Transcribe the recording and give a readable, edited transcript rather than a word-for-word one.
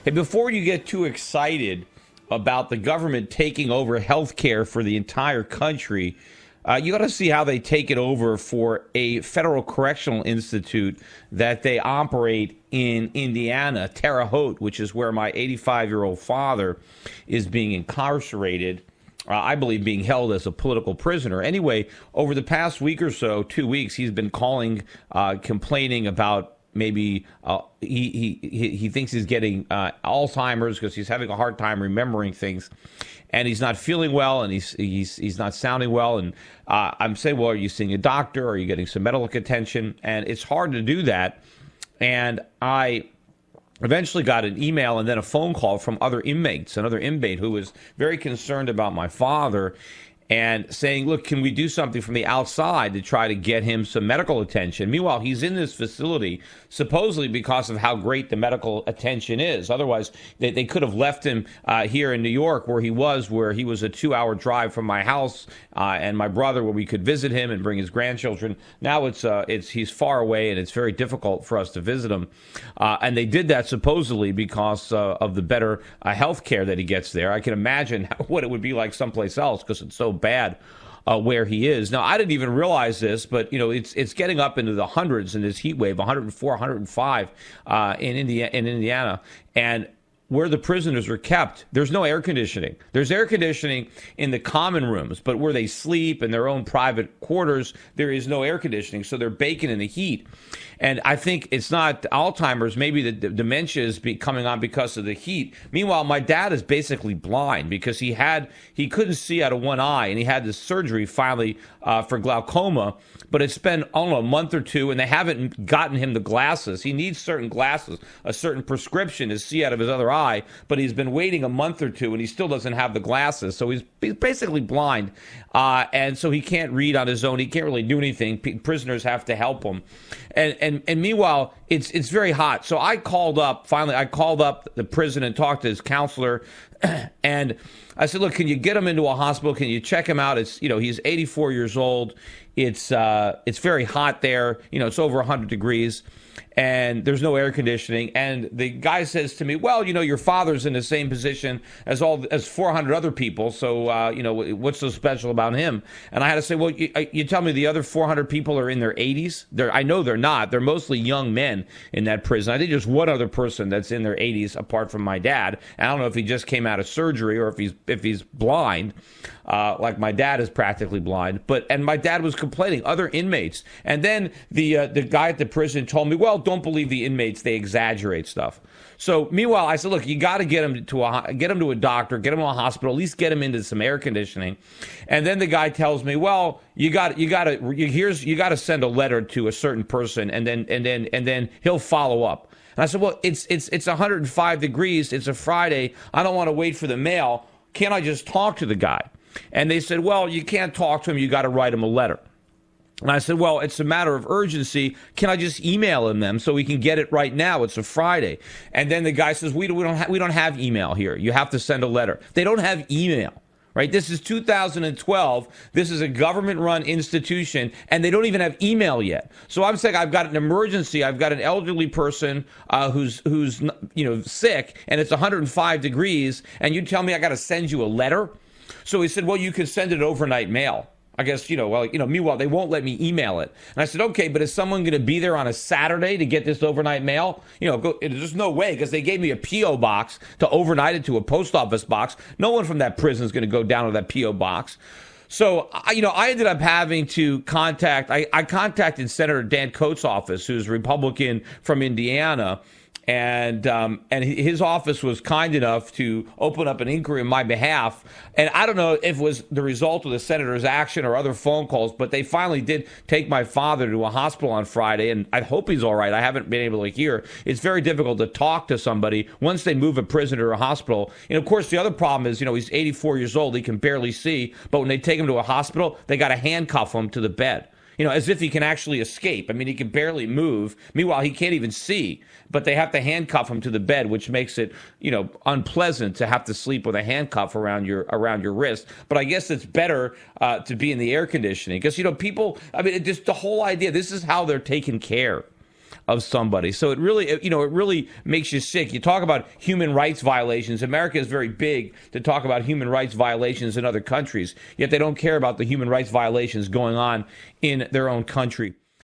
Hey, before you get too excited about the government taking over health care for the entire country, you got to see how they take it over for a federal correctional institute that they operate in Indiana, Terre Haute, which is where my 85-year-old father is being incarcerated. I believe being held as a political prisoner. Anyway, over the past week or so, 2 weeks, he's been calling, complaining about maybe he thinks he's getting Alzheimer's because he's having a hard time remembering things, and he's not feeling well, and he's not sounding well. And I'm saying, well, are you seeing a doctor? Are you getting some medical attention? And it's hard to do that. And I eventually got an email and then a phone call from other inmates, another inmate who was very concerned about my father and saying, look, can we do something from the outside to try to get him some medical attention? Meanwhile, he's in this facility supposedly because of how great the medical attention is. Otherwise, they could have left him here in New York where he was a 2-hour drive from my house and my brother, where we could visit him and bring his grandchildren. Now he's far away, and it's very difficult for us to visit him. And they did that supposedly because of the better health care that he gets there. I can imagine what it would be like someplace else because it's so bad where he is. Now, I didn't even realize this, but it's getting up into the hundreds in this heat wave, 104, 105 in Indiana, and where the prisoners are kept, there's no air conditioning. There's air conditioning in the common rooms, but where they sleep in their own private quarters, there is no air conditioning, so they're baking in the heat. And I think it's not Alzheimer's, maybe the dementia is coming on because of the heat. Meanwhile, my dad is basically blind because he couldn't see out of one eye, and he had this surgery finally for glaucoma, but it's been, I don't know, a month or two, and they haven't gotten him the glasses. He needs certain glasses, a certain prescription to see out of his other eye, but he's been waiting a month or two, and he still doesn't have the glasses. So he's basically blind, and so he can't read on his own. He can't really do anything. Prisoners have to help him. And meanwhile, it's very hot. So I called up the prison and talked to his counselor, and I said, look, can you get him into a hospital? Can you check him out? He's 84 years old. It's very hot there. It's over 100 degrees, and there's no air conditioning. And the guy says to me, well, your father's in the same position as 400 other people. So, what's so special about him? And I had to say, well, you tell me the other 400 people are in their 80s? I know they're not. They're mostly young men in that prison. I think there's one other person that's in their 80s apart from my dad. And I don't know if he just came out of surgery or if he's blind, like my dad is practically blind. And my dad was complaining, other inmates. And then the guy at the prison told me, well, don't believe the inmates, they exaggerate stuff. So meanwhile, I said, look, you got to get him to a doctor, get him to a hospital, at least get him into some air conditioning. And then the guy tells me, well, you got to send a letter to a certain person, and then he'll follow up. And I said, well, it's 105 degrees. It's a Friday. I don't want to wait for the mail. Can't I just talk to the guy? And they said, well, you can't talk to him. You got to write him a letter. And I said, well, it's a matter of urgency. Can I just email him them so we can get it right now? It's a Friday. And then the guy says, we don't have email here. You have to send a letter. They don't have email, right? This is 2012. This is a government-run institution, and they don't even have email yet. So I'm saying I've got an emergency. I've got an elderly person who's sick, and it's 105 degrees, and you tell me I got to send you a letter? So he said, well, you can send it overnight mail. I guess, meanwhile, they won't let me email it. And I said, okay, but is someone going to be there on a Saturday to get this overnight mail? There's no way, because they gave me a P.O. box to overnight it to a post office box. No one from that prison is going to go down to that P.O. box. So, I ended up having to I contacted Senator Dan Coates' office, who's a Republican from Indiana, and his office was kind enough to open up an inquiry on my behalf. And I don't know if it was the result of the senator's action or other phone calls, but they finally did take my father to a hospital on Friday, and I hope he's all right. I haven't been able to hear. It's very difficult to talk to somebody once they move a prisoner to a hospital. And, of course, the other problem is, he's 84 years old. He can barely see. But when they take him to a hospital, they got to handcuff him to the bed. As if he can actually escape. I mean, he can barely move. Meanwhile, he can't even see. But they have to handcuff him to the bed, which makes it, unpleasant to have to sleep with a handcuff around your wrist. But I guess it's better to be in the air conditioning because, people. I mean, just the whole idea. This is how they're taken care of somebody. So it really, it really makes you sick. You talk about human rights violations. America is very big to talk about human rights violations in other countries, yet they don't care about the human rights violations going on in their own country.